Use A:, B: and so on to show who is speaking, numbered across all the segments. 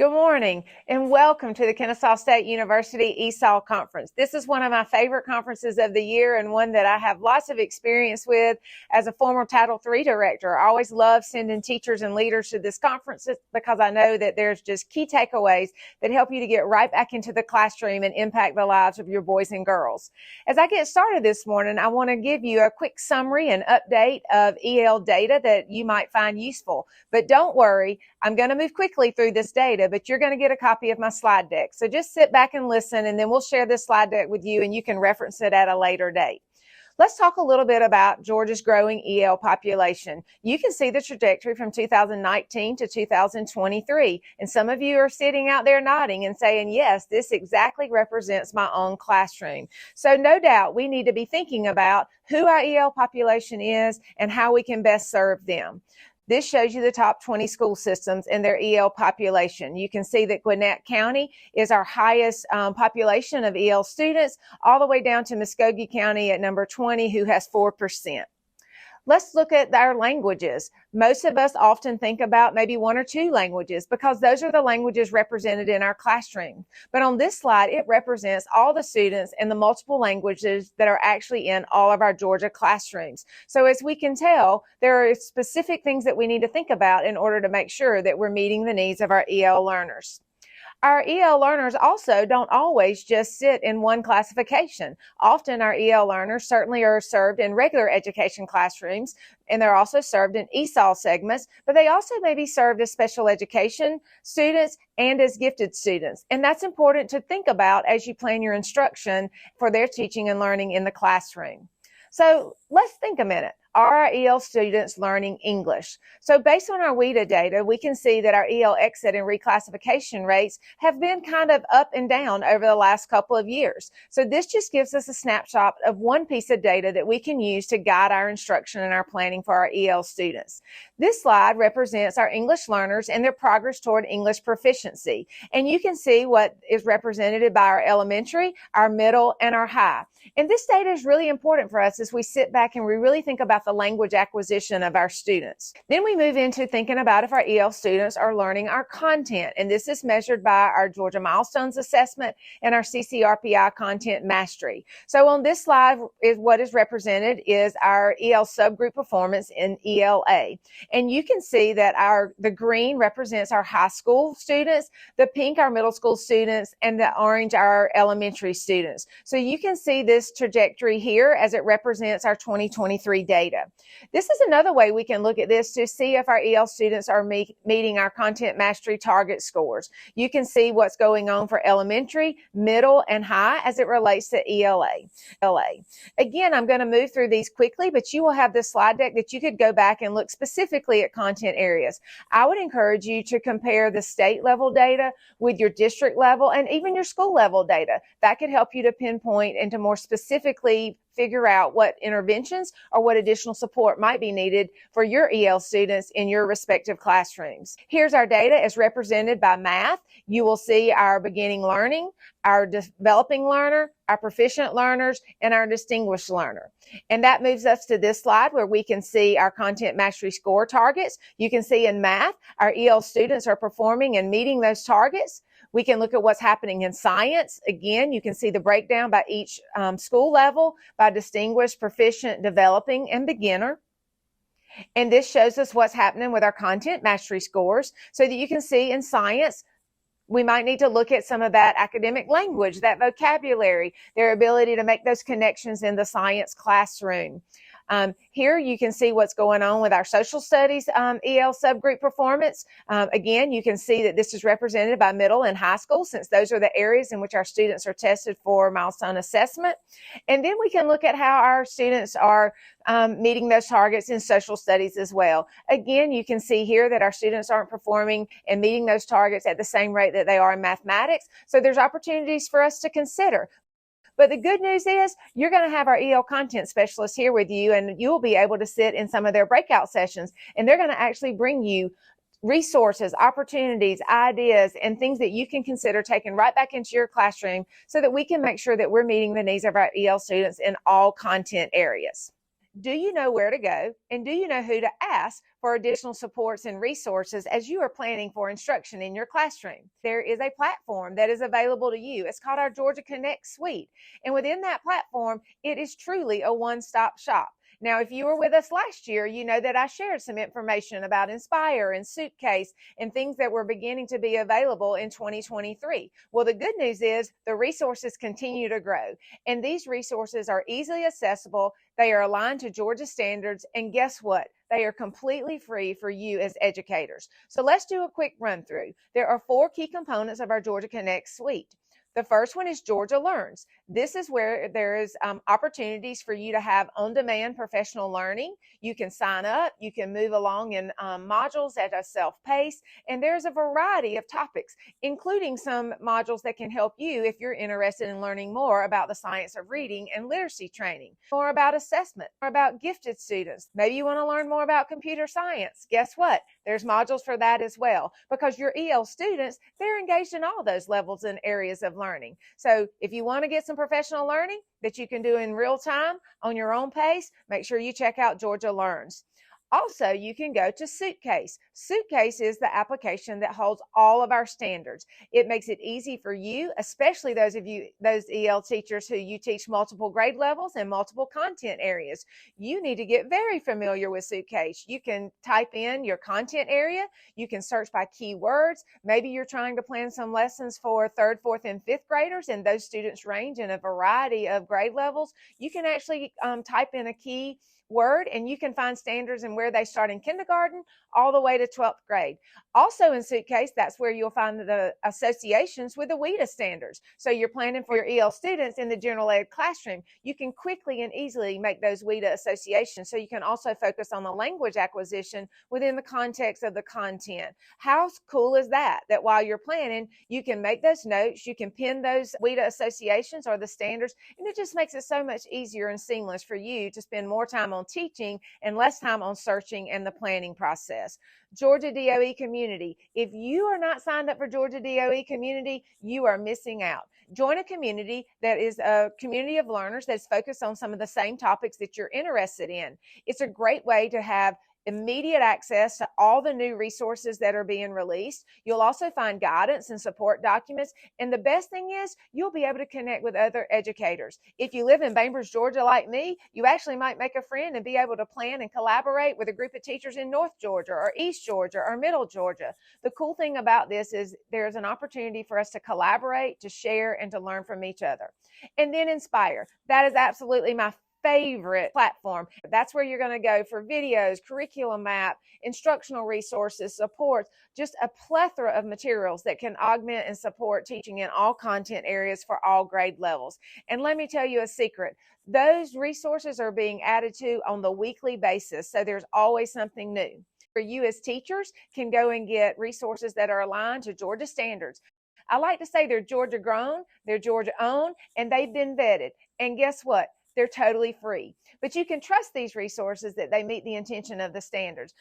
A: Good morning and welcome to the Kennesaw State University ESOL Conference. This is one of my favorite conferences of the year and one that I have lots of experience with as a former Title III director. I always love sending teachers and leaders to this conference because I know that there's just key takeaways that help you to get right back into the classroom and impact the lives of your boys and girls. As I get started this morning, I want to give you a quick summary and update of EL data that you might find useful. But don't worry, I'm going to move quickly through this data, but you're going to get a copy of my slide deck. So just sit back and listen, and then we'll share this slide deck with you, and you can reference it at a later date. Let's talk a little bit about Georgia's growing EL population. You can see the trajectory from 2019 to 2023, and some of you are sitting out there nodding and saying, yes, this exactly represents my own classroom. So no doubt we need to be thinking about who our EL population is and how we can best serve them. This shows you the top 20 school systems and their EL population. You can see that Gwinnett County is our highest population of EL students, all the way down to Muskogee County at number 20, who has 4%. Let's look at our languages. Most of us often think about maybe one or two languages because those are the languages represented in our classroom. But on this slide, it represents all the students and the multiple languages that are actually in all of our Georgia classrooms. So as we can tell, there are specific things that we need to think about in order to make sure that we're meeting the needs of our EL learners. Our EL learners also don't always just sit in one classification. Often our EL learners certainly are served in regular education classrooms, and they're also served in ESOL segments, but they also may be served as special education students and as gifted students. And that's important to think about as you plan your instruction for their teaching and learning in the classroom. So let's think a minute. Are our EL students learning English? So based on our WIDA data, we can see that our EL exit and reclassification rates have been kind of up and down over the last couple of years. So this just gives us a snapshot of one piece of data that we can use to guide our instruction and our planning for our EL students. This slide represents our English learners and their progress toward English proficiency. And you can see what is represented by our elementary, our middle, and our high. And this data is really important for us as we sit back and we really think about the language acquisition of our students. Then we move into thinking about if our EL students are learning our content. And this is measured by our Georgia Milestones Assessment and our CCRPI Content Mastery. So on this slide, what is represented is our EL subgroup performance in ELA. And you can see that the green represents our high school students, the pink our middle school students, and the orange our elementary students. So you can see this trajectory here as it represents our 2023 data. This is another way we can look at this to see if our EL students are meeting our content mastery target scores. You can see what's going on for elementary, middle, and high as it relates to ELA. Again, I'm going to move through these quickly, but you will have this slide deck that you could go back and look specifically at content areas. I would encourage you to compare the state level data with your district level and even your school level data. That could help you to pinpoint and to more specifically figure out what interventions or what additional support might be needed for your EL students in your respective classrooms. Here's our data as represented by math. You will see our beginning learning, our developing learner, our proficient learners, and our distinguished learner. And that moves us to this slide where we can see our content mastery score targets. You can see in math, our EL students are performing and meeting those targets. We can look at what's happening in science. Again, you can see the breakdown by each school level, by distinguished, proficient, developing, and beginner. And this shows us what's happening with our content mastery scores so that you can see in science, we might need to look at some of that academic language, that vocabulary, their ability to make those connections in the science classroom. Here you can see what's going on with our social studies EL subgroup performance. Again, you can see that this is represented by middle and high school since those are the areas in which our students are tested for milestone assessment. And then we can look at how our students are meeting those targets in social studies as well. Again, you can see here that our students aren't performing and meeting those targets at the same rate that they are in mathematics. So there's opportunities for us to consider. But the good news is you're going to have our EL content specialist here with you, and you'll be able to sit in some of their breakout sessions, and they're going to actually bring you resources, opportunities, ideas, and things that you can consider taking right back into your classroom so that we can make sure that we're meeting the needs of our EL students in all content areas. Do you know where to go? And do you know who to ask for additional supports and resources as you are planning for instruction in your classroom? There is a platform that is available to you. It's called our Georgia Connect Suite. And within that platform, it is truly a one-stop shop. Now, if you were with us last year, you know that I shared some information about Inspire and Suitcase and things that were beginning to be available in 2023. Well, the good news is the resources continue to grow, and these resources are easily accessible. They are aligned to Georgia standards, and guess what? They are completely free for you as educators. So let's do a quick run through. There are 4 key components of our Georgia Connect suite. The first one is Georgia Learns. This is where there is opportunities for you to have on-demand professional learning. You can sign up, you can move along in modules at a self-pace, and there's a variety of topics, including some modules that can help you if you're interested in learning more about the science of reading and literacy training, more about assessment, more about gifted students. Maybe you want to learn more about computer science. Guess what? There's modules for that as well, because your EL students, they're engaged in all those levels and areas of learning. So if you want to get some professional learning that you can do in real time on your own pace, make sure you check out Georgia Learns. Also, you can go to Suitcase. Suitcase is the application that holds all of our standards. It makes it easy for you, especially those EL teachers who you teach multiple grade levels and multiple content areas. You need to get very familiar with Suitcase. You can type in your content area. You can search by keywords. Maybe you're trying to plan some lessons for 3rd, 4th, and 5th graders, and those students range in a variety of grade levels. You can actually type in a key word, and you can find standards and where they start in kindergarten all the way to 12th grade. Also in Suitcase, that's where you'll find the associations with the WIDA standards. So you're planning for your EL students in the general ed classroom. You can quickly and easily make those WIDA associations. So you can also focus on the language acquisition within the context of the content. How cool is that? That while you're planning, you can make those notes, you can pin those WIDA associations or the standards, and it just makes it so much easier and seamless for you to spend more time on teaching and less time on searching and the planning process. Georgia DOE Community. If you are not signed up for Georgia DOE Community, you are missing out. Join a community that is a community of learners that's focused on some of the same topics that you're interested in. It's a great way to have immediate access to all the new resources that are being released. You'll also find guidance and support documents. And the best thing is you'll be able to connect with other educators. If you live in Bainbridge, Georgia, like me, you actually might make a friend and be able to plan and collaborate with a group of teachers in North Georgia or East Georgia or Middle Georgia. The cool thing about this is there's an opportunity for us to collaborate, to share, and to learn from each other. And then Inspire. That is absolutely my favorite platform. That's where you're going to go for videos, curriculum map, instructional resources, supports, just a plethora of materials that can augment and support teaching in all content areas for all grade levels. And let me tell you a secret. Those resources are being added to on the weekly basis, so there's always something new. For you as teachers can go and get resources that are aligned to Georgia standards. I like to say they're Georgia grown, they're Georgia owned, and they've been vetted. And guess what? They're totally free. But you can trust these resources that they meet the intention of the standards.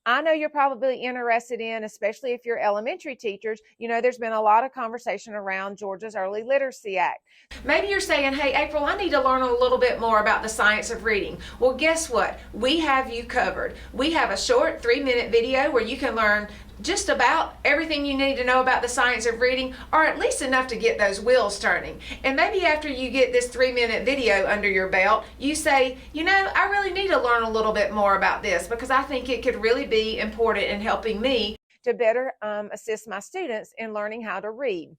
A: I know you're probably interested in, especially if you're elementary teachers, there's been a lot of conversation around Georgia's Early Literacy Act. Maybe you're saying, hey, April, I need to learn a little bit more about the science of reading. Well, guess what? We have you covered. We have a short 3-minute video where you can learn just about everything you need to know about the science of reading, or at least enough to get those wheels turning. And maybe after you get this 3-minute video under your belt, you say, I really need to learn a little bit more about this because I think it could really be important in helping me to better assist my students in learning how to read.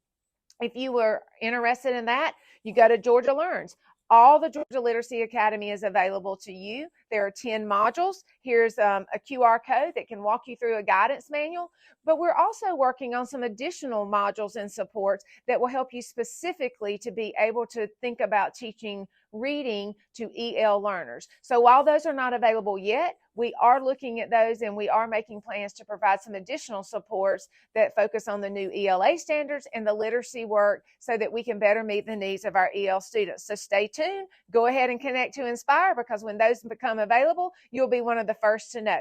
A: If you were interested in that, you go to Georgia Learns. All the Georgia Literacy Academy is available to you. There are 10 modules. Here's a QR code that can walk you through a guidance manual. But we're also working on some additional modules and supports that will help you specifically to be able to think about teaching reading to EL learners. So while those are not available yet, we are looking at those and we are making plans to provide some additional supports that focus on the new ELA standards and the literacy work so that we can better meet the needs of our EL students. So stay tuned. Go ahead and connect to Inspire, because when those become become available, you'll be one of the first to know.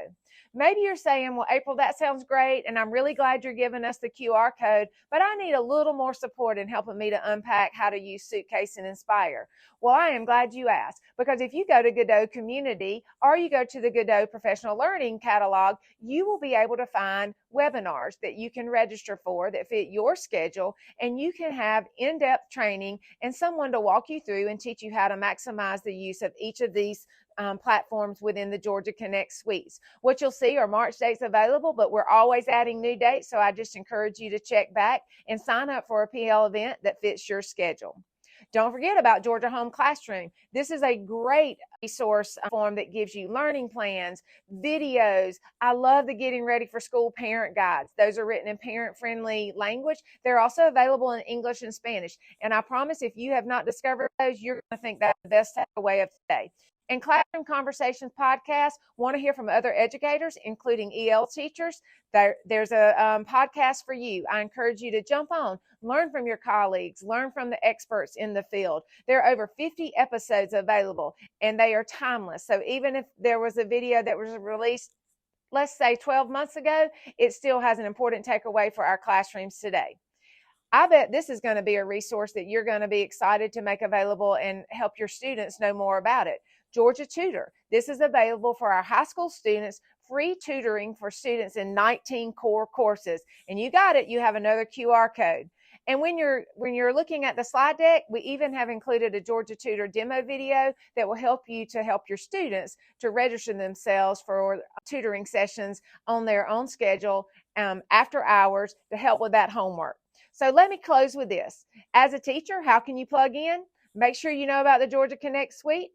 A: Maybe you're saying, well, April, that sounds great, and I'm really glad you're giving us the QR code, but I need a little more support in helping me to unpack how to use Suitcase and Inspire. Well, I am glad you asked, because if you go to Godot Community or you go to the Godot Professional Learning Catalog, you will be able to find webinars that you can register for that fit your schedule, and you can have in-depth training and someone to walk you through and teach you how to maximize the use of each of these platforms within the Georgia Connect suites. What you'll see are March dates available, but we're always adding new dates, so I just encourage you to check back and sign up for a PL event that fits your schedule. Don't forget about Georgia Home Classroom. This is a great resource form that gives you learning plans, videos. I love the Getting Ready for School parent guides. Those are written in parent-friendly language. They're also available in English and Spanish. And I promise if you have not discovered those, you're going to think that's the best takeaway of today. And Classroom Conversations podcast, want to hear from other educators, including EL teachers. There's a podcast for you. I encourage you to jump on, learn from your colleagues, learn from the experts in the field. There are over 50 episodes available, and they are timeless. So even if there was a video that was released, let's say 12 months ago, it still has an important takeaway for our classrooms today. I bet this is going to be a resource that you're going to be excited to make available and help your students know more about it. Georgia Tutor. This is available for our high school students, free tutoring for students in 19 core courses. And you got it, you have another QR code. And when you're looking at the slide deck, we even have included a Georgia Tutor demo video that will help you to help your students to register themselves for tutoring sessions on their own schedule after hours to help with that homework. So let me close with this. As a teacher, how can you plug in? Make sure you know about the Georgia Connect Suite.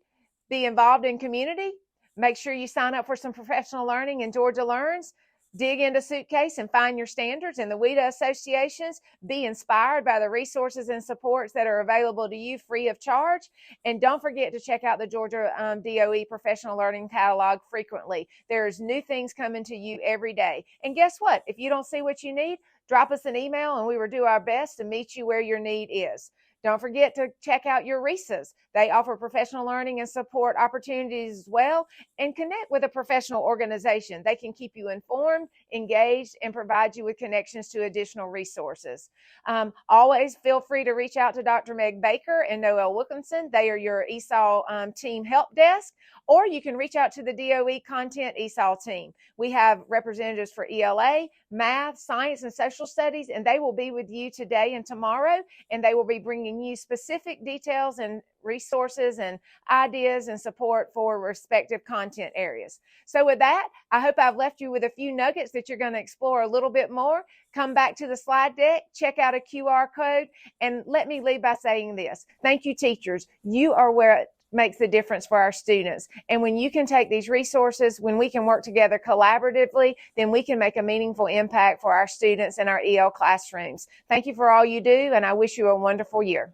A: Be involved in community. Make sure you sign up for some professional learning in Georgia Learns. Dig into Suitcase and find your standards in the WIDA associations. Be inspired by the resources and supports that are available to you free of charge. And don't forget to check out the Georgia DOE Professional Learning Catalog frequently. There's new things coming to you every day. And guess what? If you don't see what you need, drop us an email and we will do our best to meet you where your need is. Don't forget to check out your RESAs. They offer professional learning and support opportunities as well, and connect with a professional organization. They can keep you informed, engaged, and provide you with connections to additional resources. Always feel free to reach out to Dr. Meg Baker and Noel Wilkinson. They are your ESOL team help desk, or you can reach out to the DOE Content ESOL team. We have representatives for ELA, math, science, and social studies, and they will be with you today and tomorrow, and they will be bringing you specific details and resources and ideas and support for respective content areas. So with that, I hope I've left you with a few nuggets that you're going to explore a little bit more. Come back to the slide deck, check out a QR code, and let me leave by saying this. Thank you, teachers. You are where it makes the difference for our students. And when you can take these resources, when we can work together collaboratively, then we can make a meaningful impact for our students in our EL classrooms. Thank you for all you do, and I wish you a wonderful year.